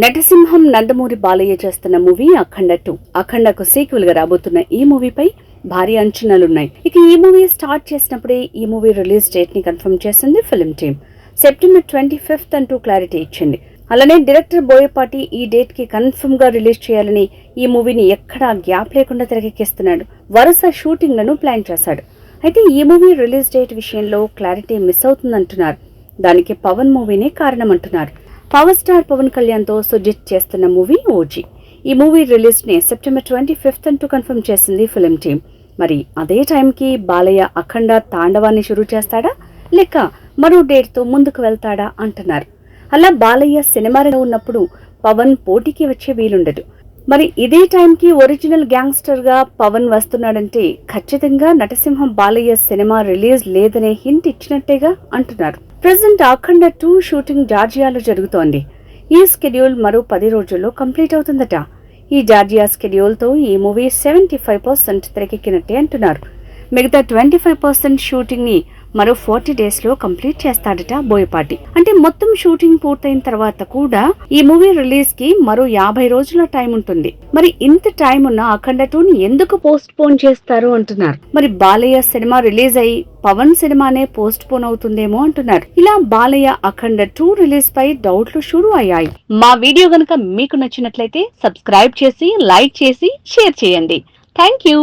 నటసింహం నందమూరి బాలయ్య చేస్తున్న మూవీ అఖండ 2. అఖండకు సీక్వెల్ గా రాబోతున్న ఈ మూవీపై భారీ అంచనాలున్నాయి. ఇక ఈ మూవీ స్టార్ట్ చేసినప్పుడే ఈ మూవీ రిలీజ్ డేట్ ని కన్ఫర్మ్ చేసింది ఫిల్మ్ టీమ్. సెప్టెంబర్ 25th అంటూ క్లారిటీ ఇచ్చింది. అలానే డైరెక్టర్ బోయపాటి ఈ డేట్ కి కన్ఫర్మ్ గా రిలీజ్ చేయాలని ఈ మూవీని ఎక్కడా గ్యాప్ లేకుండా తెరకెక్కిస్తున్నాడు. వరుస షూటింగ్లను ప్లాన్ చేశాడు. అయితే ఈ మూవీ రిలీజ్ డేట్ విషయంలో క్లారిటీ మిస్ అవుతుందంటున్నారు. దానికి పవన్ మూవీనే కారణమంటున్నారు. పవర్ స్టార్ పవన్ కళ్యాణ్ తో సుజిత్ చేస్తున్న మూవీ ఓజీ. ఈ మూవీ రిలీజ్ ని సెప్టెంబర్ 25th అంటూ కన్ఫర్మ్ చేసింది ఫిల్మ్ టీమ్. మరి అదే టైంకి బాలయ్య అఖండ తాండవాన్ని షురూ చేస్తాడా లేక మరో డేట్ తో ముందుకు వెళ్తాడా అంటున్నారు. అలా బాలయ్య సినిమాలో ఉన్నప్పుడు పవన్ పోటీకి వచ్చే వీలుండదు. మరి ఇదే టైంకి ఒరిజినల్ గ్యాంగ్స్టర్ గా పవన్ వస్తున్నాడంటే ఖచ్చితంగా నటసింహం బాలయ్య సినిమా రిలీజ్ లేదనే హింట్ ఇచ్చినట్టేగా అంటున్నారు. ప్రెజెంట్ అఖండ 2 షూటింగ్ జార్జియాలో జరుగుతోంది. ఈ స్కెడ్యూల్ మరో 10 రోజుల్లో కంప్లీట్ అవుతుందట. ఈ జార్జియా స్కెడ్యూల్ తో ఈ మూవీ 75% తెరకెక్కినట్టే అంటున్నారు. మిగతా 25% షూటింగ్ ని మరో 40 days లో కంప్లీట్ చేస్తాడట బోయపాటి. అంటే మొత్తం షూటింగ్ పూర్తయిన తర్వాత కూడా ఈ మూవీ రిలీజ్ కి మరో 50 రోజుల టైం ఉంటుంది. మరి ఇంత టైం ఉన్న అఖండ 2ని ఎందుకు పోస్ట్ పోన్ చేస్తారు అంటున్నారు. మరి బాలయ్య సినిమా రిలీజ్ అయ్యి పవన్ సినిమానే పోస్ట్ పోన్ అవుతుందేమో అంటున్నారు. ఇలా బాలయ్య అఖండ 2 రిలీజ్ పై డౌట్లు షురూ అయ్యాయి. మా వీడియో గనుక మీకు నచ్చినట్లయితే సబ్స్క్రైబ్ చేసి లైక్ చేసి షేర్ చేయండి. Thank you.